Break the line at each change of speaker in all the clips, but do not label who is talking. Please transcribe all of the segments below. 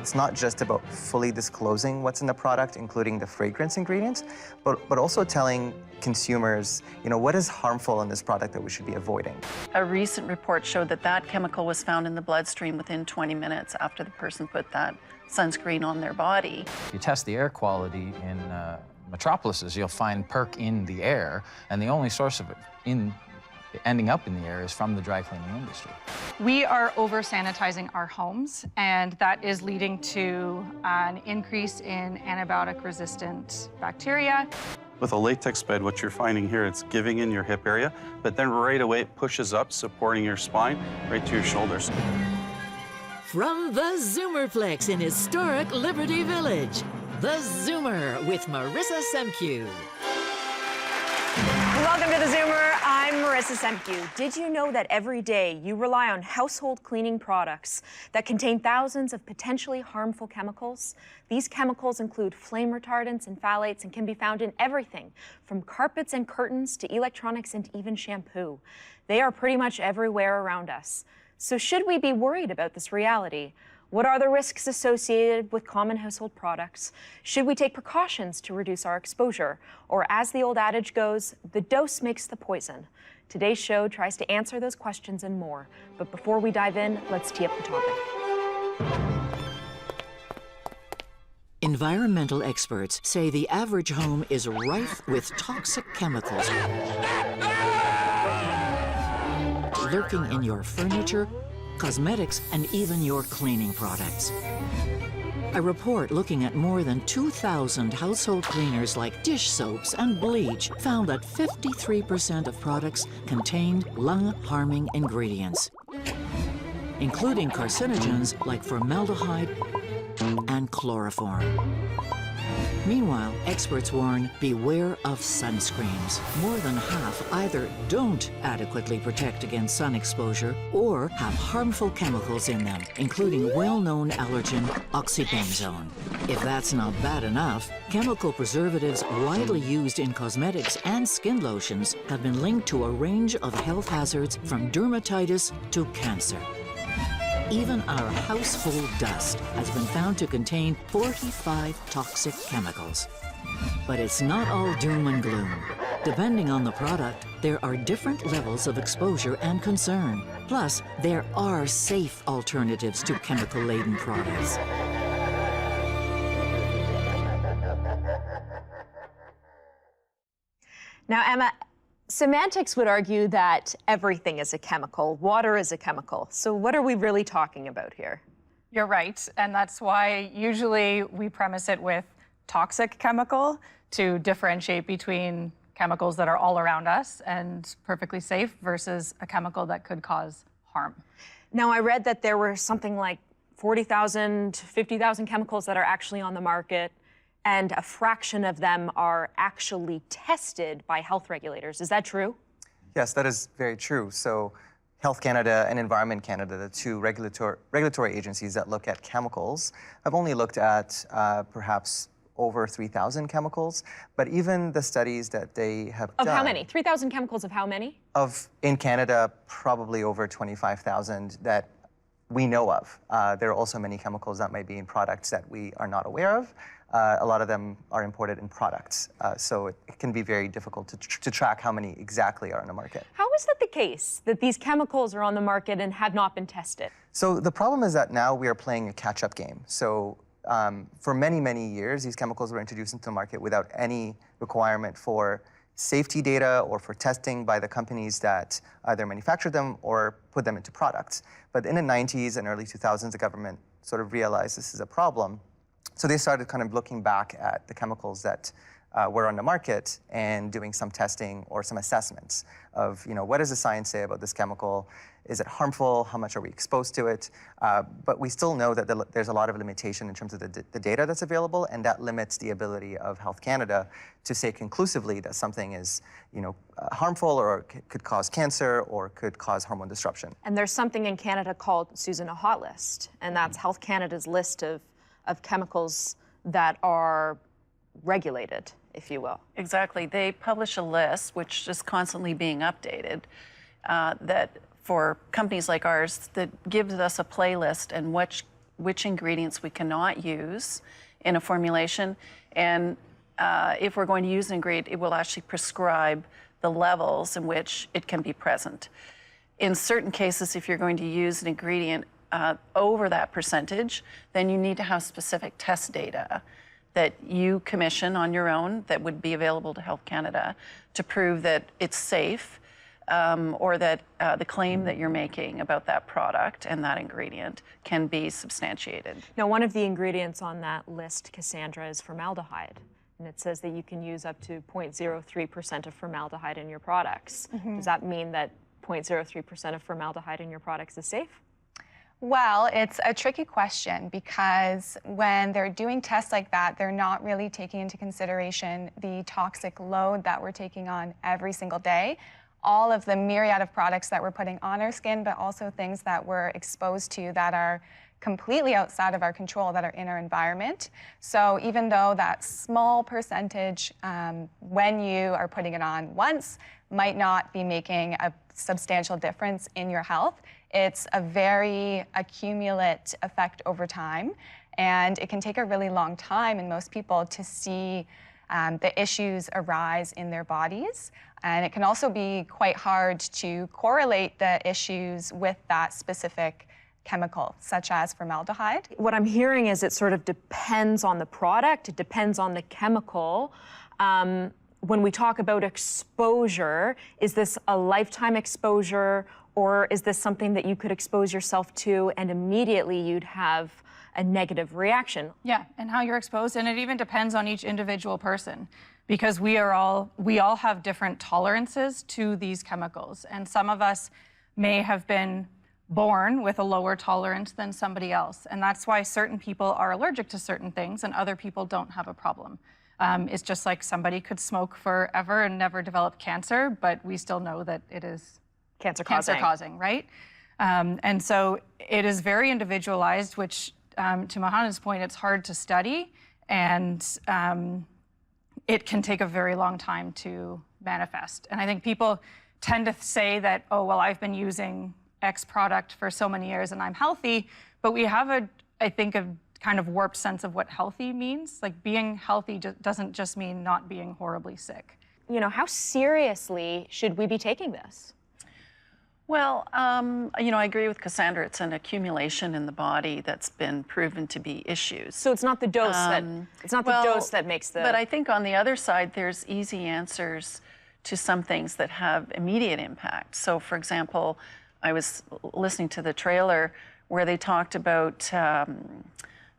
it's not just about fully disclosing what's in the product, including the fragrance ingredients, but also telling consumers, what is harmful in this product that we should be avoiding.
A recent report showed that that chemical was found in the bloodstream within 20 minutes after the person put that sunscreen on their body.
You test the air quality in metropolises, you'll find perc in the air, and the only source of it ending up in the air is from the dry cleaning industry.
We are over-sanitizing our homes, and that is leading to an increase in antibiotic-resistant bacteria.
With a latex bed, what you're finding here, it's giving in your hip area, but then right away it pushes up, supporting your spine, right to your shoulders.
From the Zoomerplex in historic Liberty Village, the Zoomer with Marissa Semkiw.
Welcome to the Zoomer. I'm Marissa Semkiw. Did you know that every day you rely on household cleaning products that contain thousands of potentially harmful chemicals? These chemicals include flame retardants and phthalates and can be found in everything from carpets and curtains to electronics and even shampoo. They are pretty much everywhere around us. So should we be worried about this reality? What are the risks associated with common household products? Should we take precautions to reduce our exposure? Or as the old adage goes, the dose makes the poison. Today's show tries to answer those questions and more. But before we dive in, let's tee up the topic.
Environmental experts say the average home is rife with toxic chemicals lurking in your furniture, cosmetics, and even your cleaning products. A report looking at more than 2,000 household cleaners like dish soaps and bleach found that 53% of products contained lung-harming ingredients, including carcinogens like formaldehyde and chloroform. Meanwhile, experts warn, beware of sunscreens. More than half either don't adequately protect against sun exposure or have harmful chemicals in them, including well-known allergen oxybenzone. If that's not bad enough, chemical preservatives widely used in cosmetics and skin lotions have been linked to a range of health hazards from dermatitis to cancer. Even our household dust has been found to contain 45 toxic chemicals. But it's not all doom and gloom. Depending on the product, there are different levels of exposure and concern. Plus, there are safe alternatives to chemical-laden products.
Now, Emma, semantics would argue that everything is a chemical. Water is a chemical. So what are we really talking about here?
You're right, and that's why usually we premise it with toxic chemical to differentiate between chemicals that are all around us and perfectly safe versus a chemical that could cause harm.
Now, I read that there were something like 40,000, 50,000 chemicals that are actually on the market, and a fraction of them are actually tested by health regulators. Is that true?
Yes, that is very true. So Health Canada and Environment Canada, the two regulatory agencies that look at chemicals, have only looked at perhaps over 3,000 chemicals. But even the studies that they have done...
Of how many? 3,000 chemicals of how many?
In Canada, probably over 25,000 that we know of. There are also many chemicals that might be in products that we are not aware of. A lot of them are imported in products, so it can be very difficult to track how many exactly are on the market.
How is that the case, that these chemicals are on the market and have not been tested?
So the problem is that now we are playing a catch-up game. So for many, many years, these chemicals were introduced into the market without any requirement for safety data or for testing by the companies that either manufactured them or put them into products. But in the 90s and early 2000s, the government sort of realized this is a problem. So they started kind of looking back at the chemicals that were on the market and doing some testing or some assessments of, what does the science say about this chemical? Is it harmful? How much are we exposed to it? But we still know that there's a lot of limitation in terms of the data that's available, and that limits the ability of Health Canada to say conclusively that something is, harmful or could cause cancer or could cause hormone disruption.
And there's something in Canada called, Susan, a hot list, and that's Health Canada's list of chemicals that are regulated, if you will.
Exactly. They publish a list, which is constantly being updated, that for companies like ours, that gives us a playlist and which which ingredients we cannot use in a formulation. And if we're going to use an ingredient, it will actually prescribe the levels in which it can be present. In certain cases, if you're going to use an ingredient over that percentage, then you need to have specific test data that you commission on your own that would be available to Health Canada to prove that it's safe, or that the claim that you're making about that product and that ingredient can be substantiated.
Now, one of the ingredients on that list, Cassandra, is formaldehyde. And it says that you can use up to 0.03% of formaldehyde in your products. Does that mean that 0.03% of formaldehyde in your products is safe?
Well, it's a tricky question because when they're doing tests like that, they're not really taking into consideration the toxic load that we're taking on every single day. All of the myriad of products that we're putting on our skin, but also things that we're exposed to that are completely outside of our control, that are in our environment. So even though that small percentage, when you are putting it on once, might not be making a substantial difference in your health, it's a very accumulate effect over time. And it can take a really long time in most people to see the issues arise in their bodies. And it can also be quite hard to correlate the issues with that specific chemical, such as formaldehyde.
What I'm hearing is it sort of depends on the product, it depends on the chemical. When we talk about exposure, is this a lifetime exposure, or is this something that you could expose yourself to and immediately you'd have a negative reaction?
Yeah, and how you're exposed, and it even depends on each individual person, because we all have different tolerances to these chemicals, and some of us may have been born with a lower tolerance than somebody else, and that's why certain people are allergic to certain things and other people don't have a problem. It's just like somebody could smoke forever and never develop cancer, but we still know that it is cancer causing, right? And so it is very individualized, which to Mahana's point, it's hard to study, and it can take a very long time to manifest. And I think people tend to say that, oh, well, I've been using X product for so many years and I'm healthy, but we have I think, a kind of warped sense of what healthy means. Like, being healthy doesn't just mean not being horribly sick.
You know, how seriously should we be taking this?
Well, you know, I agree with Cassandra. It's an accumulation in the body that's been proven to be issues.
So it's not the dose dose that makes the...
But I think on the other side, there's easy answers to some things that have immediate impact. So, for example, I was listening to the trailer where they talked about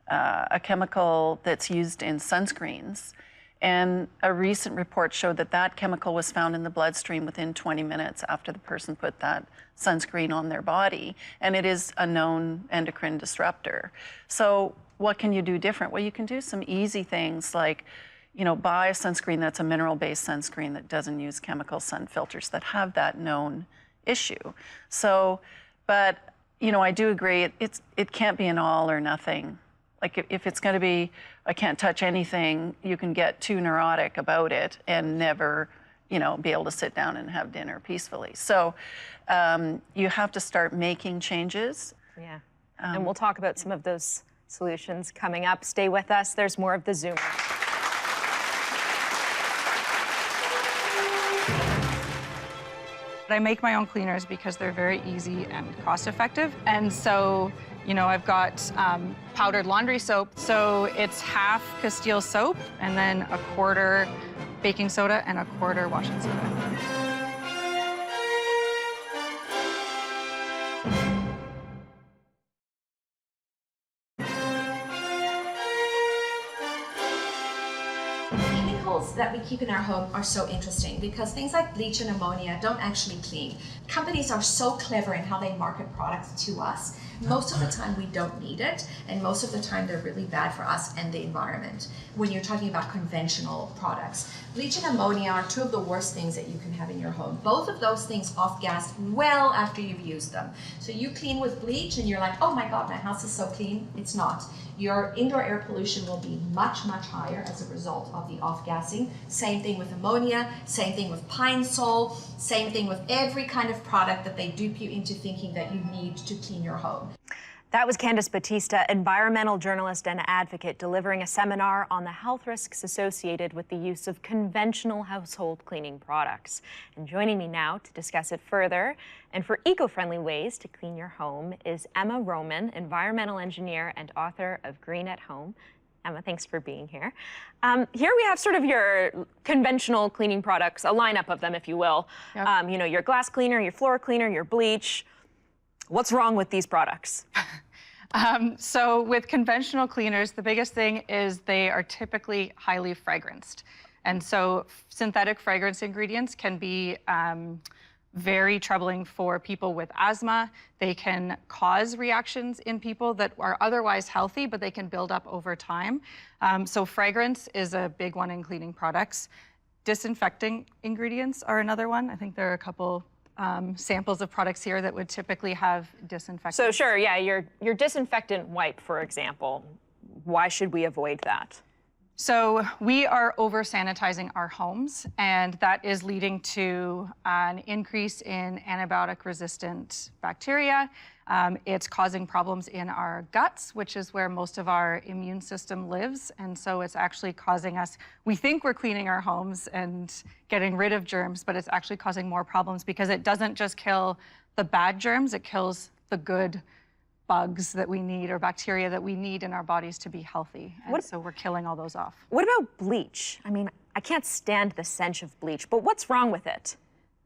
a chemical that's used in sunscreens. And a recent report showed that that chemical was found in the bloodstream within 20 minutes after the person put that sunscreen on their body. And it is a known endocrine disruptor. So what can you do different? Well, you can do some easy things like, you know, buy a sunscreen that's a mineral-based sunscreen that doesn't use chemical sun filters that have that known issue. So, but, you know, I do agree, it can't be an all or nothing. Like, if it's going to be, I can't touch anything, you can get too neurotic about it and never, you know, be able to sit down and have dinner peacefully. So you have to start making changes.
Yeah, and we'll talk about some of those solutions coming up. Stay with us. There's more of the Zoomer.
I make my own cleaners because they're very easy and cost effective. And so, you know, I've got powdered laundry soap. So it's half Castile soap and then a quarter baking soda and a quarter washing soda.
That we keep in our home are so interesting because things like bleach and ammonia don't actually clean. Companies are so clever in how they market products to us. Most of the time we don't need it, and most of the time they're really bad for us and the environment. When you're talking about conventional products, bleach and ammonia are two of the worst things that you can have in your home. Both of those things off-gas well after you've used them. So you clean with bleach and you're like, oh my God, my house is so clean. It's not. Your indoor air pollution will be much, much higher as a result of the off-gassing. Same thing with ammonia, same thing with pine sol, same thing with every kind of product that they dupe you into thinking that you need to clean your home.
That was Candice Batista, environmental journalist and advocate, delivering a seminar on the health risks associated with the use of conventional household cleaning products. And joining me now to discuss it further and for eco-friendly ways to clean your home is Emma Roman, environmental engineer and author of Green at Home. Emma, thanks for being here. Here we have sort of your conventional cleaning products, a lineup of them, if you will. Yep. You know, your glass cleaner, your floor cleaner, your bleach. What's wrong with these products?
So with conventional cleaners, the biggest thing is they are typically highly fragranced. And so synthetic fragrance ingredients can be very troubling for people with asthma. They can cause reactions in people that are otherwise healthy, but they can build up over time. So fragrance is a big one in cleaning products. Disinfecting ingredients are another one. I think there are a couple samples of products here that would typically have disinfectant.
So sure, yeah, your disinfectant wipe, for example, why should we avoid that?
So we are over-sanitizing our homes, and that is leading to an increase in antibiotic-resistant bacteria. It's causing problems in our guts, which is where most of our immune system lives. And so it's actually causing us, we think we're cleaning our homes and getting rid of germs, but it's actually causing more problems because it doesn't just kill the bad germs, it kills the good bugs that we need or bacteria that we need in our bodies to be healthy. And so we're killing all those off.
What about bleach? I mean, I can't stand the stench of bleach, but what's wrong with it?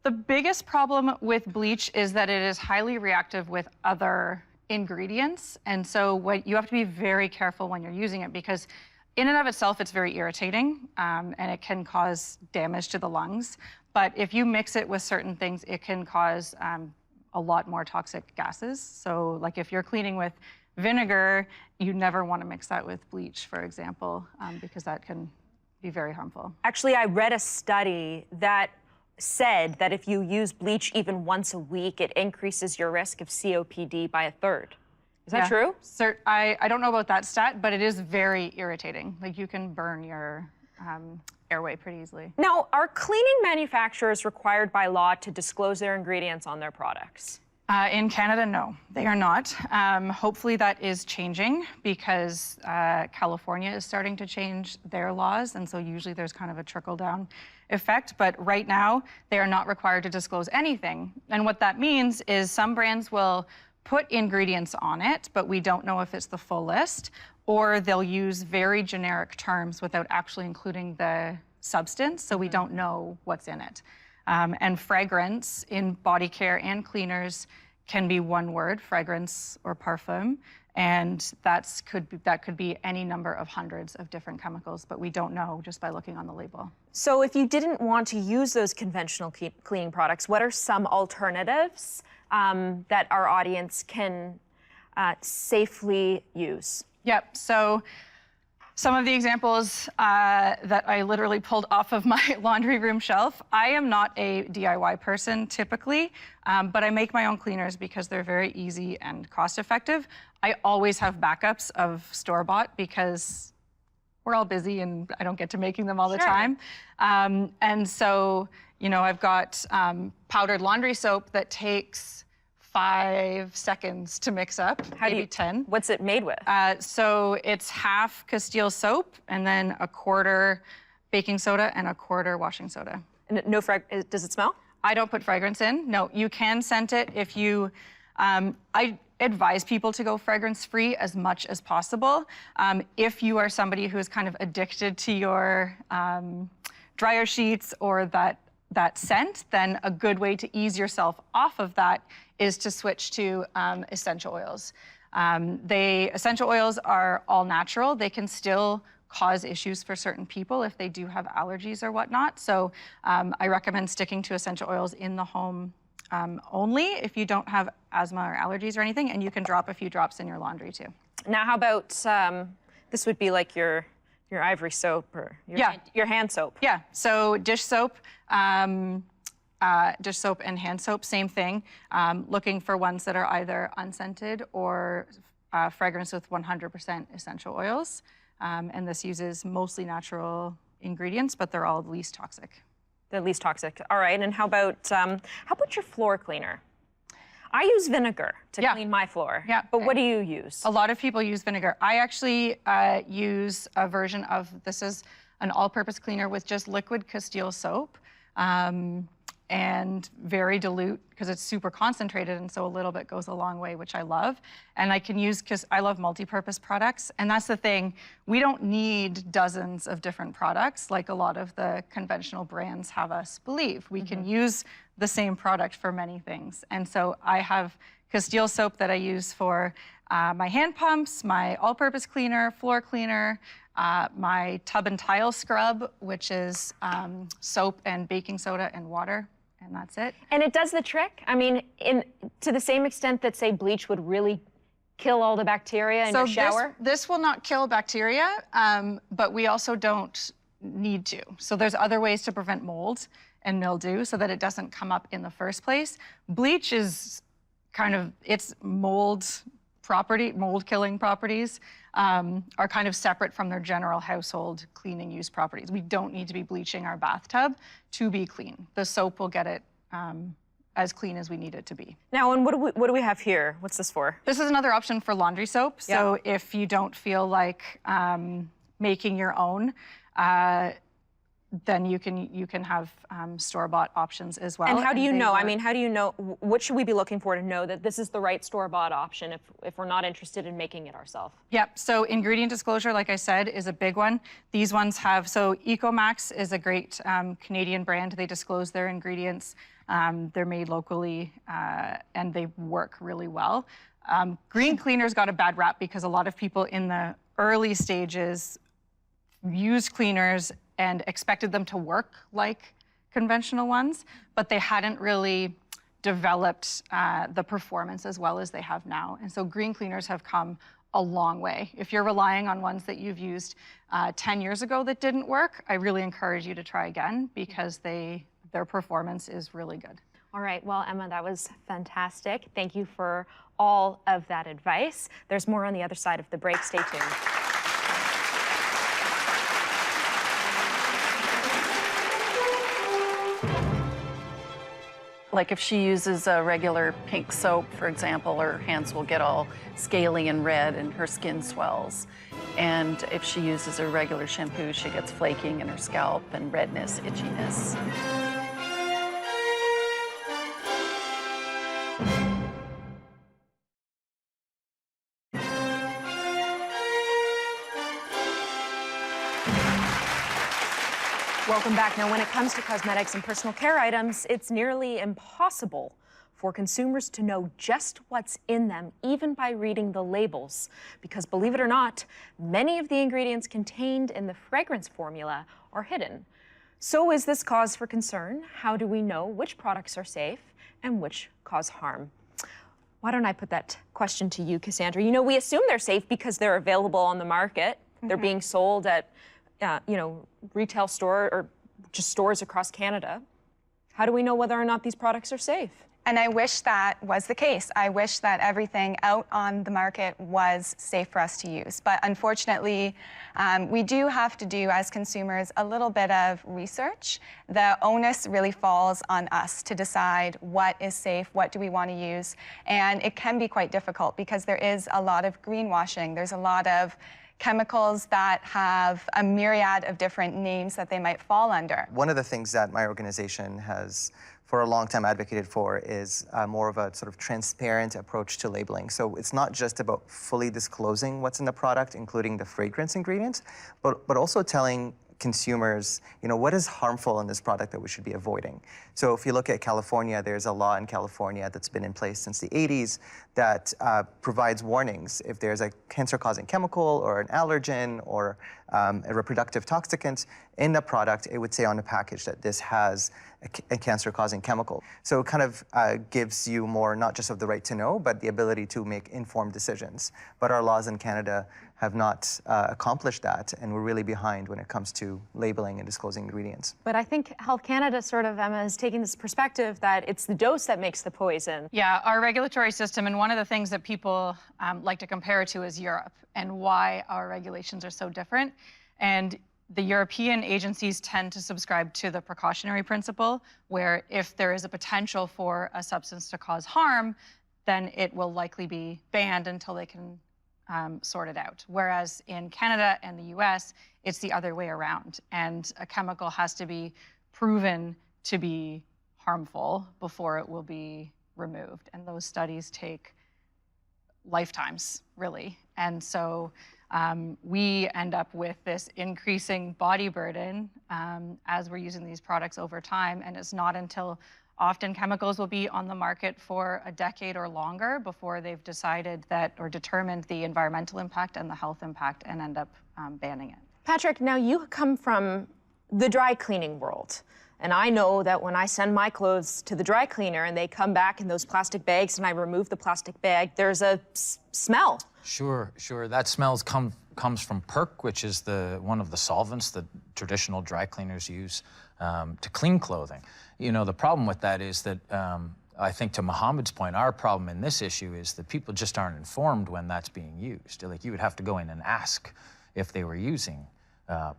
The biggest problem with bleach is that it is highly reactive with other ingredients. And so what you have to be very careful when you're using it because in and of itself, it's very irritating and it can cause damage to the lungs. But if you mix it with certain things, it can cause a lot more toxic gases. So like if you're cleaning with vinegar, you never want to mix that with bleach, for example, because that can be very harmful.
Actually, I read a study that said that if you use bleach even once a week, it increases your risk of COPD by 1/3. Is that true?
I don't know about that stat, but it is very irritating. Like you can burn your airway pretty easily.
Now, are cleaning manufacturers required by law to disclose their ingredients on their products?
In Canada, no, they are not. Hopefully that is changing because California is starting to change their laws, and so usually there's kind of a trickle-down effect, but right now they are not required to disclose anything. And what that means is some brands will put ingredients on it, but we don't know if it's the full list, or they'll use very generic terms without actually including the substance, so we don't know what's in it. And fragrance in body care and cleaners can be one word, fragrance or parfum, and that could be any number of hundreds of different chemicals, but we don't know just by looking on the label.
So if you didn't want to use those conventional cleaning products, what are some alternatives that our audience can safely use?
Yep, so some of the examples that I literally pulled off of my laundry room shelf. I am not a DIY person typically, but I make my own cleaners because they're very easy and cost-effective. I always have backups of store-bought because we're all busy and I don't get to making them all the time. And so, you know, I've got powdered laundry soap that takes 5 seconds to mix up, maybe 10.
What's it made with?
So it's half Castile soap and then a quarter baking soda and a quarter washing soda.
And no does it smell?
I don't put fragrance in. No, you can scent it if you, I advise people to go fragrance-free as much as possible. If you are somebody who is kind of addicted to your dryer sheets or that scent, then a good way to ease yourself off of that is to switch to essential oils. Essential oils are all natural. They can still cause issues for certain people if they do have allergies or whatnot. So I recommend sticking to essential oils in the home only if you don't have asthma or allergies or anything, and you can drop a few drops in your laundry too.
Now, how about, this would be like your ivory soap or your hand soap?
Yeah, so dish soap and hand soap, same thing. Looking for ones that are either unscented or fragrance with 100% essential oils. And this uses mostly natural ingredients, but they're all least toxic.
The least toxic. All right, and how about your floor cleaner? I use vinegar to
Yeah.
clean my floor.
Yeah.
But what do you use?
A lot of people use vinegar. I actually use a version of, this is an all-purpose cleaner with just liquid Castile soap. And very dilute because it's super concentrated, and so a little bit goes a long way, which I love. And I can use, because I love multi-purpose products, and that's the thing, we don't need dozens of different products like a lot of the conventional brands have us believe. We can use the same product for many things. And so I have Castile soap that I use for my hand pumps, my all-purpose cleaner, floor cleaner, my tub and tile scrub, which is soap and baking soda and water, and that's it.
And it does the trick? I mean, to the same extent that, say, bleach would really kill all the bacteria in your shower?
This will not kill bacteria, but we also don't need to. So there's other ways to prevent mold and mildew so that it doesn't come up in the first place. Bleach is kind of, its mold-killing properties are kind of separate from their general household cleaning use properties. We don't need to be bleaching our bathtub to be clean. The soap will get it as clean as we need it to be.
Now, and what do we have here? What's this for?
This is another option for laundry soap. So if you don't feel like making your own, then you can have store-bought options as well.
And how do you know? I mean, how do you know? What should we be looking for to know that this is the right store-bought option if we're not interested in making it ourselves?
Yep. So ingredient disclosure, like I said, is a big one. These ones have, so Ecomax is a great Canadian brand. They disclose their ingredients. They're made locally and they work really well. Green cleaners got a bad rap because a lot of people in the early stages used cleaners and expected them to work like conventional ones, but they hadn't really developed the performance as well as they have now. And so green cleaners have come a long way. If you're relying on ones that you've used 10 years ago that didn't work, I really encourage you to try again because their performance is really good.
All right, well, Emma, that was fantastic. Thank you for all of that advice. There's more on the other side of the break. Stay tuned.
Like if she uses a regular pink soap, for example, her hands will get all scaly and red and her skin swells. And if she uses a regular shampoo, she gets flaking in her scalp and redness, itchiness.
Welcome back. Now, when it comes to cosmetics and personal care items, it's nearly impossible for consumers to know just what's in them, even by reading the labels. Because believe it or not, many of the ingredients contained in the fragrance formula are hidden. So is this cause for concern? How do we know which products are safe and which cause harm? Why don't I put that question to you, Cassandra? You know, we assume they're safe because they're available on the market. They're being sold at retail store or just stores across Canada. How do we know whether or not these products are safe?
And I wish that was the case. I wish that everything out on the market was safe for us to use. But unfortunately, we do have to do, as consumers, a little bit of research. The onus really falls on us to decide what is safe, what do we want to use. And it can be quite difficult because there is a lot of greenwashing. There's a lot of chemicals that have a myriad of different names that they might fall under.
One of the things that my organization has for a long time advocated for is more of a sort of transparent approach to labeling. So it's not just about fully disclosing what's in the product, including the fragrance ingredients, but also telling consumers, what is harmful in this product that we should be avoiding. So if you look at California, there's a law in California that's been in place since the 80s that provides warnings if there's a cancer-causing chemical or an allergen or a reproductive toxicant in the product, it would say on the package that this has a cancer-causing chemical. So it kind of gives you more, not just of the right to know, but the ability to make informed decisions. But our laws in Canada have not accomplished that, and we're really behind when it comes to labeling and disclosing ingredients.
But I think Health Canada sort of, Emma, is taking this perspective that it's the dose that makes the poison.
Yeah, our regulatory system, and one of the things that people like to compare it to is Europe and why our regulations are so different. And the European agencies tend to subscribe to the precautionary principle, where if there is a potential for a substance to cause harm, then it will likely be banned until they can sort it out. Whereas in Canada and the US, it's the other way around. And a chemical has to be proven to be harmful before it will be removed. And those studies take lifetimes, really. And so we end up with this increasing body burden as we're using these products over time. And it's not until often chemicals will be on the market for a decade or longer before they've decided that or determined the environmental impact and the health impact and end up banning it.
Patrick, now you come from the dry cleaning world. And I know that when I send my clothes to the dry cleaner and they come back in those plastic bags and I remove the plastic bag, there's a smell.
Sure. That smell comes from perk, which is one of the solvents that traditional dry cleaners use to clean clothing. You know, the problem with that is that I think to Mohammed's point, our problem in this issue is that people just aren't informed when that's being used. Like, you would have to go in and ask if they were using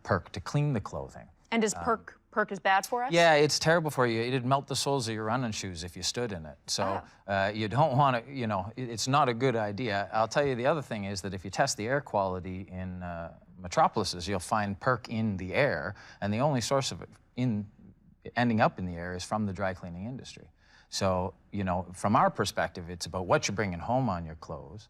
perk to clean the clothing.
And does perk is bad for us?
Yeah, it's terrible for you. It'd melt the soles of your running shoes if you stood in it. So you don't want to, you know, it's not a good idea. I'll tell you the other thing is that if you test the air quality in metropolises, you'll find perk in the air, and the only source of it ending up in the air is from the dry cleaning industry. So, you know, from our perspective, it's about what you're bringing home on your clothes,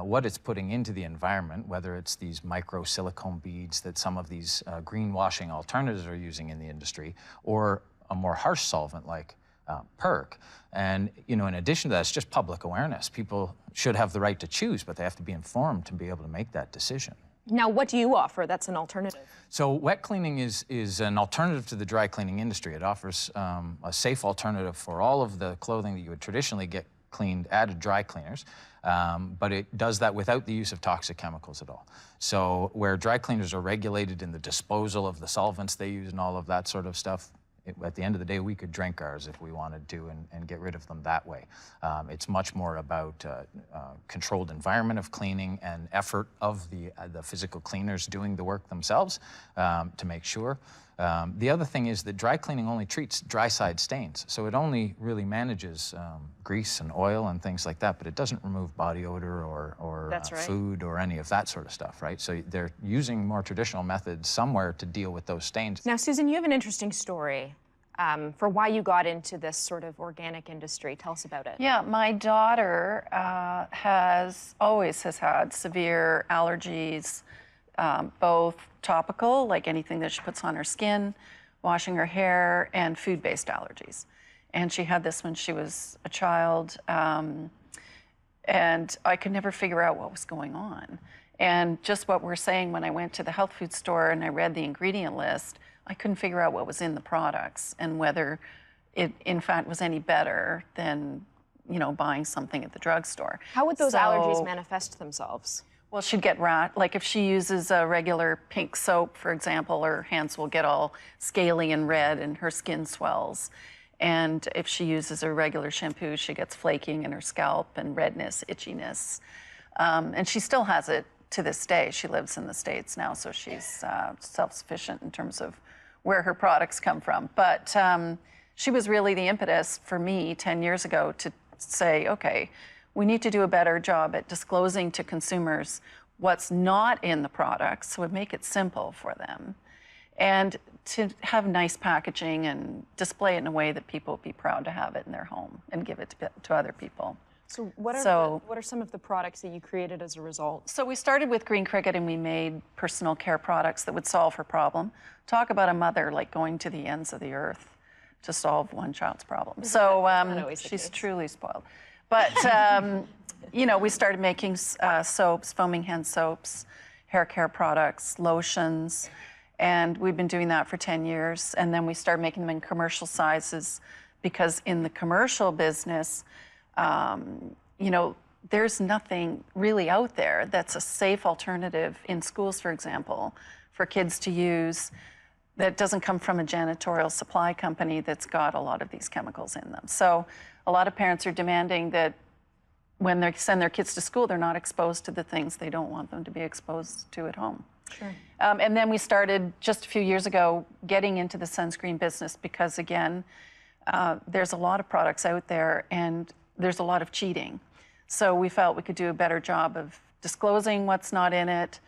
what it's putting into the environment, whether it's these micro silicone beads that some of these greenwashing alternatives are using in the industry, or a more harsh solvent like perk. And, you know, in addition to that, it's just public awareness. People should have the right to choose, but they have to be informed to be able to make that decision.
Now, what do you offer that's an alternative?
So wet cleaning is an alternative to the dry cleaning industry. It offers a safe alternative for all of the clothing that you would traditionally get cleaned at dry cleaners, but it does that without the use of toxic chemicals at all. So where dry cleaners are regulated in the disposal of the solvents they use and all of that sort of stuff, at the end of the day, we could drink ours if we wanted to and get rid of them that way. It's much more about controlled environment of cleaning and effort of the physical cleaners doing the work themselves to make sure. The other thing is that dry cleaning only treats dry side stains. So it only really manages grease and oil and things like that, but it doesn't remove body odor or food or any of that sort of stuff, right? So they're using more traditional methods somewhere to deal with those stains.
Now, Susan, you have an interesting story for why you got into this sort of organic industry. Tell us about it.
Yeah, my daughter always has had severe allergies, both topical, like anything that she puts on her skin, washing her hair, and food-based allergies. And she had this when she was a child, and I could never figure out what was going on. And just what we're saying, when I went to the health food store and I read the ingredient list, I couldn't figure out what was in the products and whether it, in fact, was any better than, you know, buying something at the drugstore.
How would those allergies manifest themselves?
Well, she'd get like if she uses a regular pink soap, for example, her hands will get all scaly and red and her skin swells. And if she uses a regular shampoo, she gets flaking in her scalp and redness, itchiness. And she still has it to this day. She lives in the States now, so she's self-sufficient in terms of where her products come from. But she was really the impetus for me 10 years ago to say, okay, we need to do a better job at disclosing to consumers what's not in the products, so we make it simple for them. And to have nice packaging and display it in a way that people would be proud to have it in their home and give it to other people.
So what are some of the products that you created as a result? So
we started with Green Cricket and we made personal care products that would solve her problem. Talk about a mother like going to the ends of the earth to solve one child's problem. So she's truly spoiled. But, you know, we started making soaps, foaming hand soaps, hair care products, lotions, and we've been doing that for 10 years. And then we started making them in commercial sizes because in the commercial business, you know, there's nothing really out there that's a safe alternative in schools, for example, for kids to use that doesn't come from a janitorial supply company that's got a lot of these chemicals in them. So a lot of parents are demanding that when they send their kids to school, they're not exposed to the things they don't want them to be exposed to at home.
Sure.
And then we started just a few years ago getting into the sunscreen business because, again, there's a lot of products out there and there's a lot of cheating. So we felt we could do a better job of disclosing what's not in it,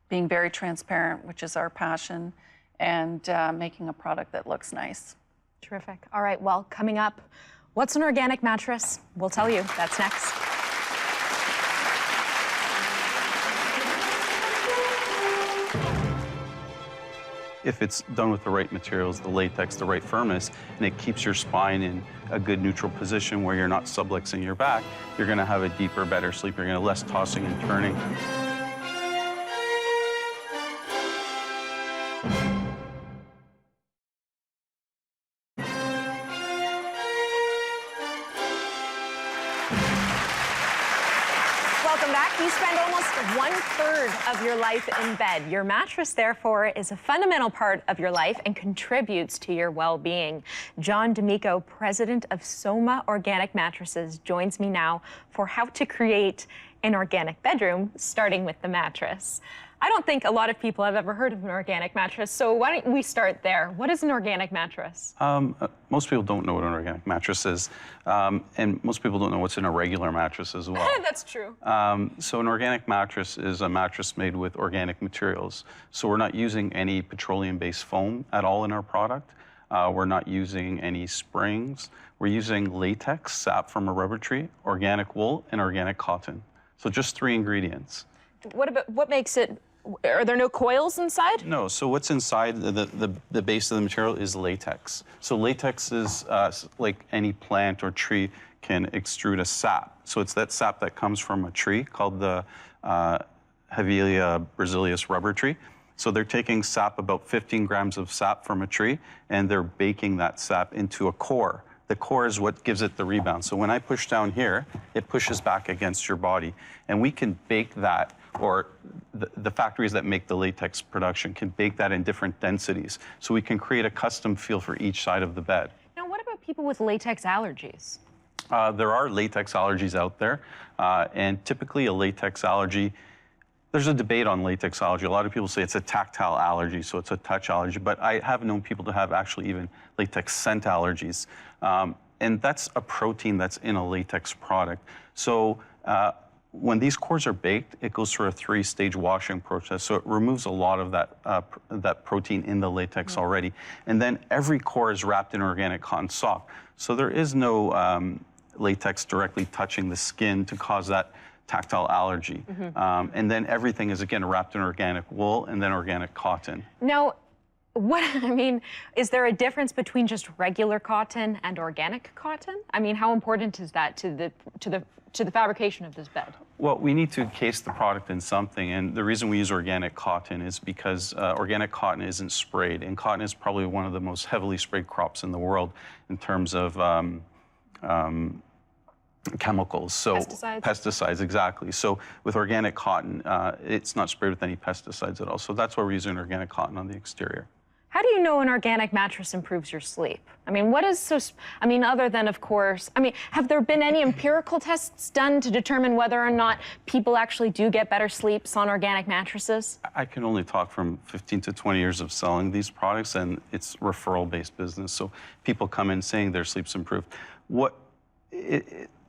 being very transparent, which is our passion, and making a product that looks nice.
Terrific. All right, well, coming up, what's an organic mattress? We'll tell you. That's next.
If it's done with the right materials, the latex, the right firmness, and it keeps your spine in a good neutral position where you're not subluxing your back, you're gonna have a deeper, better sleep. You're gonna have less tossing and turning.
Welcome back. You spend almost 1/3 of your life in bed. Your mattress, therefore, is a fundamental part of your life and contributes to your well-being. John D'Amico, president of Soma Organic Mattresses, joins me now for how to create an organic bedroom, starting with the mattress. I don't think a lot of people have ever heard of an organic mattress, so why don't we start there? What is an organic mattress?
Most people don't know what an organic mattress is, and most people don't know what's in a regular mattress as well.
That's true.
So an organic mattress is a mattress made with organic materials. So we're not using any petroleum-based foam at all in our product. We're not using any springs. We're using latex, sap from a rubber tree, organic wool, and organic cotton. So just 3 ingredients.
What makes it? Are there no coils inside?
No, so what's inside the base of the material is latex. So latex is like any plant or tree can extrude a sap. So it's that sap that comes from a tree called the Hevea brasileus rubber tree. So they're taking sap, about 15 grams of sap from a tree, and they're baking that sap into a core. The core is what gives it the rebound. So when I push down here, it pushes back against your body. And we can bake that, or the factories that make the latex production can bake that in different densities. So we can create a custom feel for each side of the bed.
Now, what about people with latex allergies?
There are latex allergies out there. And typically a latex allergy, there's a debate on latex allergy. A lot of people say it's a tactile allergy, so it's a touch allergy. But I have known people to have actually even latex scent allergies. And that's a protein that's in a latex product. So when these cores are baked, it goes through a 3-stage washing process. So it removes a lot of that protein in the latex already. And then every core is wrapped in organic cotton sock. So there is no latex directly touching the skin to cause that tactile allergy. And then everything is, again, wrapped in organic wool and then organic cotton.
Now, is there a difference between just regular cotton and organic cotton? I mean, how important is that to the fabrication of this bed?
Well, we need to encase the product in something, and the reason we use organic cotton is because organic cotton isn't sprayed, and cotton is probably one of the most heavily sprayed crops in the world in terms of chemicals. So pesticides, exactly. So with organic cotton, it's not sprayed with any pesticides at all. So that's why we're using organic cotton on the exterior.
How do you know an organic mattress improves your sleep? I mean, what is so, other than, of course, have there been any empirical tests done to determine whether or not people actually do get better sleeps on organic mattresses?
I can only talk from 15 to 20 years of selling these products, and it's referral-based business. So people come in saying their sleep's improved.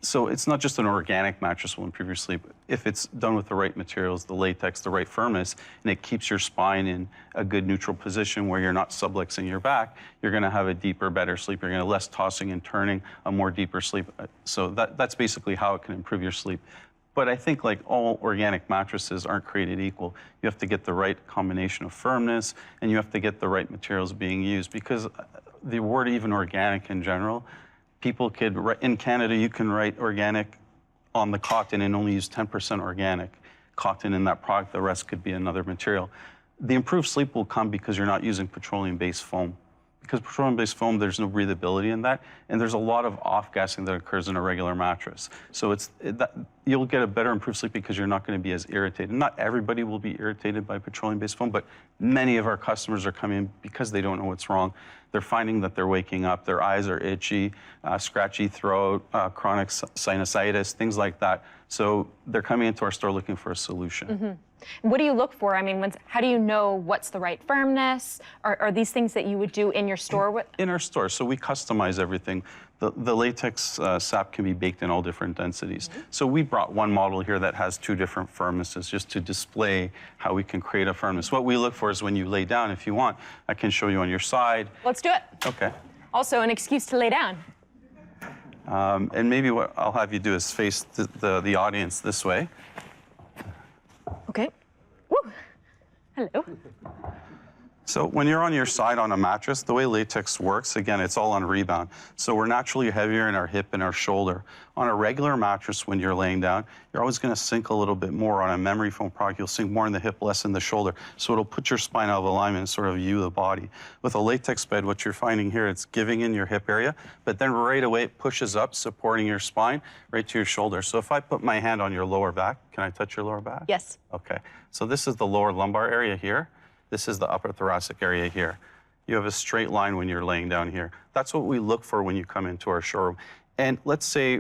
So it's not just an organic mattress will improve your sleep. If it's done with the right materials, the latex, the right firmness, and it keeps your spine in a good neutral position where you're not subluxing your back, you're gonna have a deeper, better sleep. You're gonna have less tossing and turning, a more deeper sleep. So that's basically how it can improve your sleep. But I think like all organic mattresses aren't created equal. You have to get the right combination of firmness, and you have to get the right materials being used, because the word even organic in general, people could write, in Canada, you can write organic on the cotton and only use 10% organic cotton in that product. The rest could be another material. The improved sleep will come because you're not using petroleum-based foam. Because petroleum-based foam, there's no breathability in that, and there's a lot of off-gassing that occurs in a regular mattress. So you'll get a better improved sleep because you're not going to be as irritated. Not everybody will be irritated by petroleum-based foam, but many of our customers are coming in because they don't know what's wrong. They're finding that they're waking up, their eyes are itchy, scratchy throat, chronic sinusitis, things like that. So they're coming into our store looking for a solution.
What do you look for? How do you know what's the right firmness? Are these things that you would do in your store?
In our store. So we customize everything The latex sap can be baked in all different densities. So we brought one model here that has 2 different furnaces just to display how we can create a furnace. What we look for is when you lay down, if you want, I can show you on your side.
Let's do it.
Okay.
Also, an excuse to lay down.
And maybe what I'll have you do is face the audience this way.
Okay. Woo. Hello.
So when you're on your side on a mattress, the way latex works, again, it's all on rebound. So we're naturally heavier in our hip and our shoulder. On a regular mattress, when you're laying down, you're always going to sink a little bit more. On a memory foam product, you'll sink more in the hip, less in the shoulder. So it'll put your spine out of alignment and sort of view the body. With a latex bed, what you're finding here, it's giving in your hip area, but then right away it pushes up, supporting your spine right to your shoulder. So if I put my hand on your lower back, can I touch your lower back?
Yes.
Okay. So this is the lower lumbar area here. This is the upper thoracic area here. You have a straight line when you're laying down here. That's what we look for when you come into our showroom. And let's say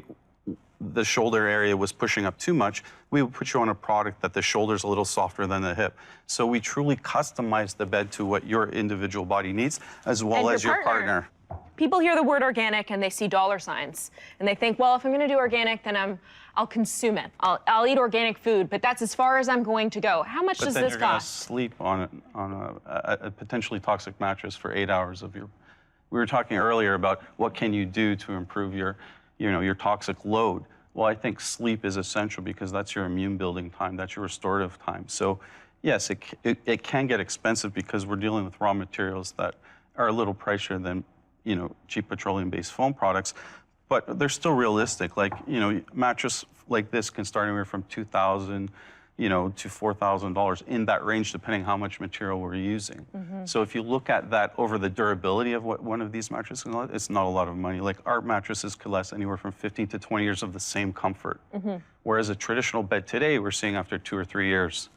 the shoulder area was pushing up too much, we would put you on a product that the shoulder's a little softer than the hip. So we truly customize the bed to what your individual body needs, as well as your partner.
People hear the word organic and they see dollar signs. And they think, well, if I'm going to do organic, then I'll consume it. I'll eat organic food, but that's as far as I'm going to go. How much does this
But then you're going to
cost?
sleep on a potentially toxic mattress for 8 hours of your... We were talking earlier about what can you do to improve your toxic load. Well, I think sleep is essential because that's your immune building time, that's your restorative time. So yes, it can get expensive because we're dealing with raw materials that are a little pricier than cheap petroleum-based foam products, but they're still realistic. Like, mattress like this can start anywhere from $2,000, to $4,000 in that range, depending how much material we're using. So if you look at that over the durability of what one of these mattresses can last, it's not a lot of money. Like our mattresses could last anywhere from 15 to 20 years of the same comfort. Whereas a traditional bed today, we're seeing after 2 or 3 years,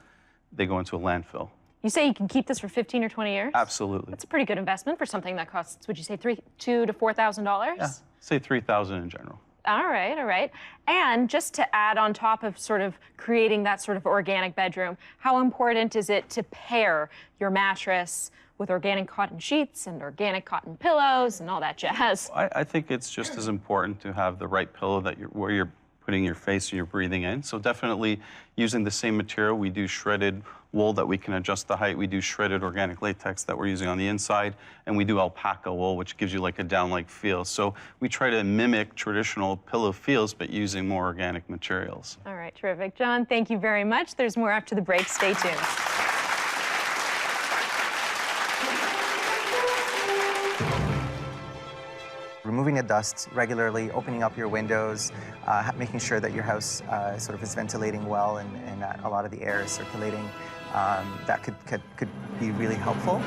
they go into a landfill.
You say you can keep this for 15 or 20 years?
Absolutely.
That's a pretty good investment for something that costs, would you say, $2,000 to $4,000?
Yeah, say $3,000 in general.
All right, all right. And just to add on top of sort of creating that sort of organic bedroom, how important is it to pair your mattress with organic cotton sheets and organic cotton pillows and all that jazz?
I think it's just as important to have the right pillow where you're putting your face and you're breathing in. So definitely using the same material. We do shredded wool that we can adjust the height. We do shredded organic latex that we're using on the inside. And we do alpaca wool, which gives you like a down-like feel. So we try to mimic traditional pillow feels, but using more organic materials.
All right, terrific. John, thank you very much. There's more after the break. Stay tuned.
Removing the dust regularly, opening up your windows, making sure that your house sort of is ventilating well and that a lot of the air is circulating, that could be really helpful.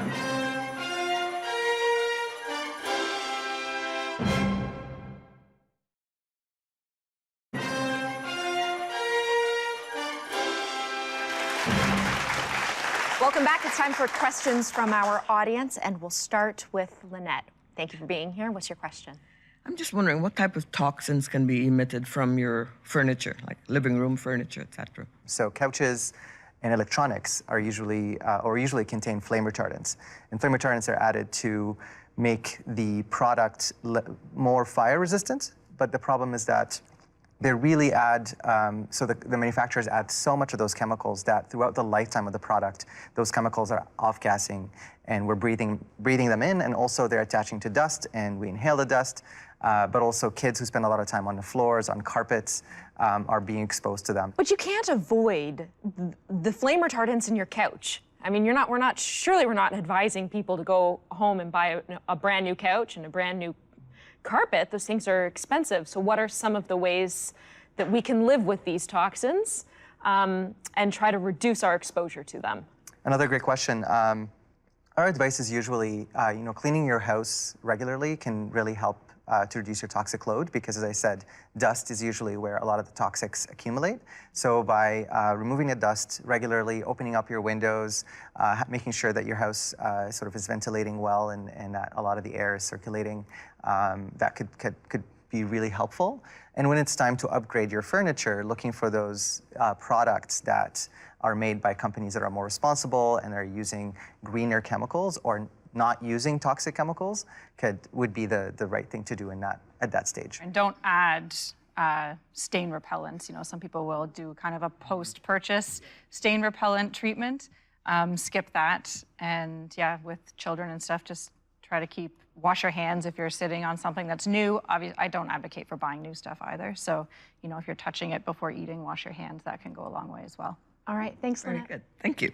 Welcome back. It's time for questions from our audience, and we'll start with Lynette. Thank you for being here. What's your question?
I'm just wondering what type of toxins can be emitted from your furniture, like living room furniture, etc.
So couches and electronics are usually contain flame retardants, and flame retardants are added to make the product more fire resistant. But the problem is that they really add, so the manufacturers add so much of those chemicals that throughout the lifetime of the product, those chemicals are off-gassing, and we're breathing them in, and also they're attaching to dust, and we inhale the dust, but also kids who spend a lot of time on the floors, on carpets, are being exposed to them.
But you can't avoid the flame retardants in your couch. I mean, surely we're not advising people to go home and buy a brand new couch and a brand new carpet. Those things are expensive. So what are some of the ways that we can live with these toxins and try to reduce our exposure to them?
Another great question. Our advice is usually, cleaning your house regularly can really help to reduce your toxic load because, as I said, dust is usually where a lot of the toxics accumulate. So by removing the dust regularly, opening up your windows, making sure that your house sort of is ventilating well and that a lot of the air is circulating, that could be really helpful. And when it's time to upgrade your furniture, looking for those products that are made by companies that are more responsible and are using greener chemicals or not using toxic chemicals would be the right thing to do at that stage.
And don't add stain repellents. You know, some people will do kind of a post-purchase stain repellent treatment. Skip that. And yeah, with children and stuff, just try to wash your hands if you're sitting on something that's new. Obviously, I don't advocate for buying new stuff either. So, you know, if you're touching it before eating, wash your hands. That can go a long way as well.
All right, thanks,
Very
Lynette.
good. Thank you.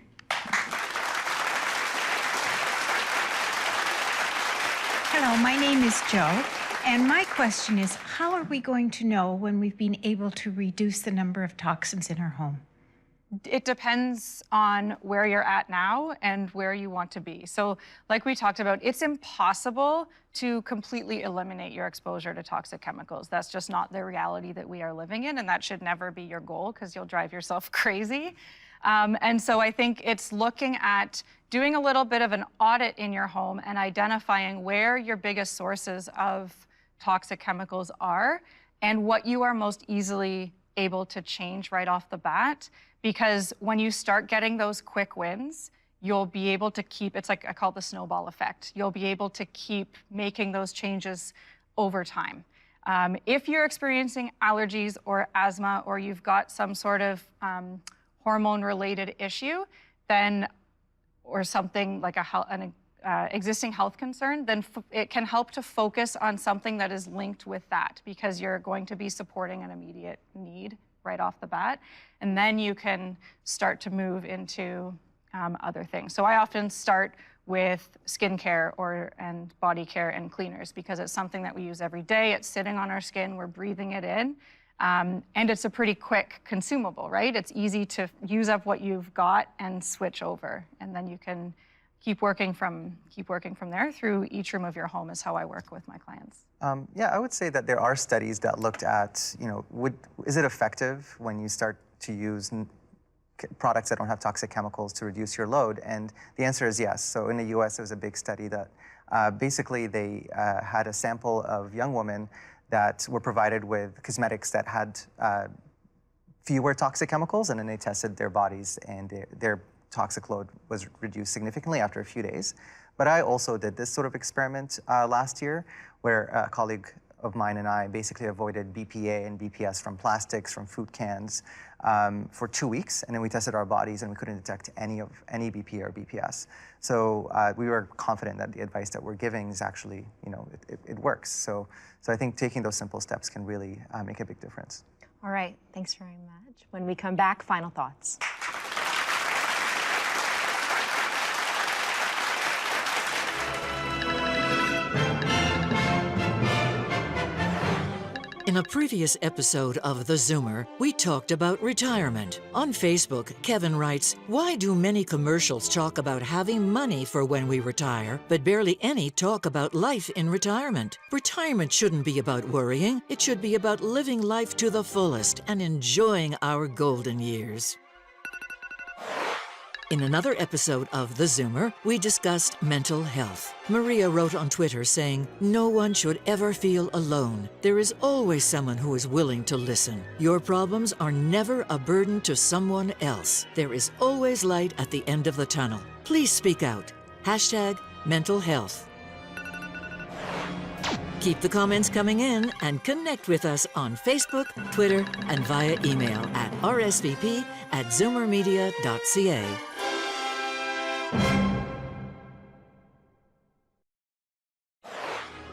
Hello, my name is Joe, and my question is, how are we going to know when we've been able to reduce the number of toxins in our home?
It depends on where you're at now and where you want to be. So like we talked about, it's impossible to completely eliminate your exposure to toxic chemicals. That's just not the reality that we are living in, and that should never be your goal because you'll drive yourself crazy. And so I think it's looking at doing a little bit of an audit in your home and identifying where your biggest sources of toxic chemicals are and what you are most easily able to change right off the bat. Because when you start getting those quick wins, you'll be able to keep, it's like I call it the snowball effect. You'll be able to keep making those changes over time. If you're experiencing allergies or asthma, or you've got some sort of hormone-related issue, then, or something like an existing health concern, then it can help to focus on something that is linked with that, because you're going to be supporting an immediate need right off the bat. And then you can start to move into other things. So I often start with skincare and body care and cleaners, because it's something that we use every day. It's sitting on our skin, we're breathing it in. And it's a pretty quick consumable, right? It's easy to use up what you've got and switch over. And then you can keep working from there through each room of your home is how I work with my clients.
Yeah, I would say that there are studies that looked at, you know, is it effective when you start to use products that don't have toxic chemicals to reduce your load? And the answer is yes. So in the US, there was a big study that basically they had a sample of young women that were provided with cosmetics that had fewer toxic chemicals, and then they tested their bodies, and their toxic load was reduced significantly after a few days. But I also did this sort of experiment last year, where a colleague of mine and I basically avoided BPA and BPS from plastics, from food cans, for 2 weeks, and then we tested our bodies, and we couldn't detect any BPA or BPS. So we were confident that the advice that we're giving is actually, you know, it works. So I think taking those simple steps can really make a big difference.
All right, thanks very much. When we come back, final thoughts.
In a previous episode of theZoomer, we talked about retirement. On Facebook, Kevin writes, "Why do many commercials talk about having money for when we retire, but barely any talk about life in retirement? Retirement shouldn't be about worrying. It should be about living life to the fullest and enjoying our golden years." In another episode of theZoomer, we discussed mental health. Maria wrote on Twitter saying, "No one should ever feel alone. There is always someone who is willing to listen. Your problems are never a burden to someone else. There is always light at the end of the tunnel. Please speak out. #mentalhealth. Keep the comments coming in and connect with us on Facebook, Twitter, and via email at rsvp@zoomermedia.ca.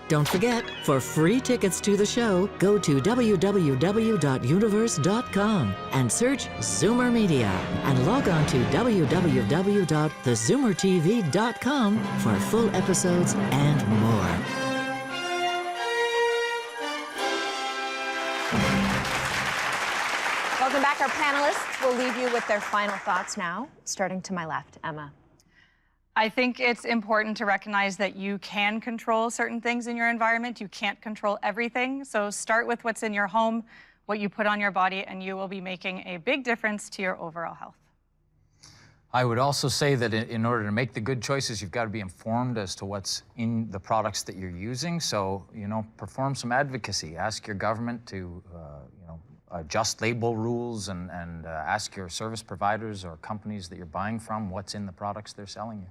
Don't forget, for free tickets to the show, go to www.universe.com and search Zoomer Media, and log on to www.thezoomertv.com for full episodes and more.
Welcome back. Our panelists will leave you with their final thoughts now, starting to my left. Emma.
I think it's important to recognize that you can control certain things in your environment. You can't control everything. So start with what's in your home, what you put on your body, and you will be making a big difference to your overall health.
I would also say that in order to make the good choices, you've got to be informed as to what's in the products that you're using. So, you know, perform some advocacy. Ask your government to, you know, adjust label rules, and ask your service providers or companies that you're buying from what's in the products they're selling you.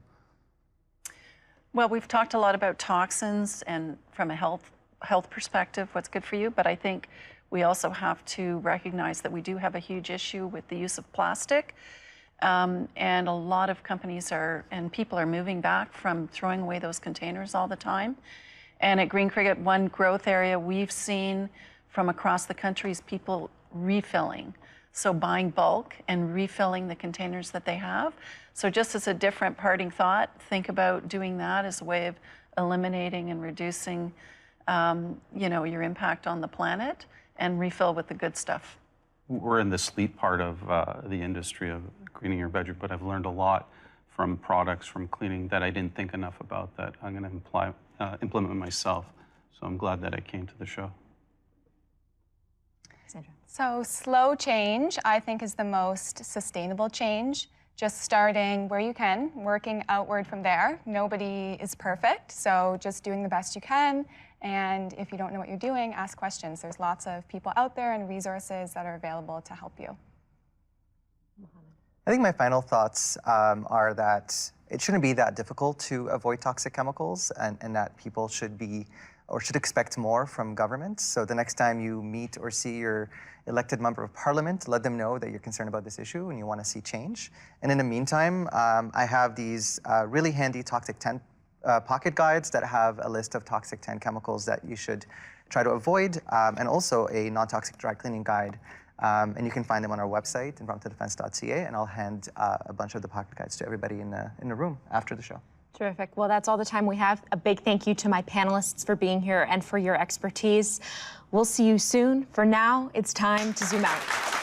Well, we've talked a lot about toxins and from a health perspective, what's good for you, but I think we also have to recognize that we do have a huge issue with the use of plastic. And a lot of companies and people are moving back from throwing away those containers all the time. And at Green Cricket, one growth area we've seen from across the country is people refilling. So buying bulk and refilling the containers that they have. So just as a different parting thought, think about doing that as a way of eliminating and reducing your impact on the planet, and refill with the good stuff.
We're in the sleep part of the industry of cleaning your bedroom, but I've learned a lot from products, from cleaning, that I didn't think enough about that I'm going to implement myself. So I'm glad that I came to the show.
So slow change, I think, is the most sustainable change. Just starting where you can, working outward from there. Nobody is perfect, so just doing the best you can. And if you don't know what you're doing, ask questions. There's lots of people out there and resources that are available to help you.
I think my final thoughts are that it shouldn't be that difficult to avoid toxic chemicals, and that people should expect more from governments. So the next time you meet or see your elected member of parliament, let them know that you're concerned about this issue and you want to see change. And in the meantime, I have these really handy Toxic 10 pocket guides that have a list of toxic 10 chemicals that you should try to avoid, and also a non-toxic dry cleaning guide. And you can find them on our website, environmentaldefense.ca, and I'll hand a bunch of the pocket guides to everybody in the room after the show.
Terrific. Well, that's all the time we have. A big thank you to my panelists for being here and for your expertise. We'll see you soon. For now, it's time to zoom out.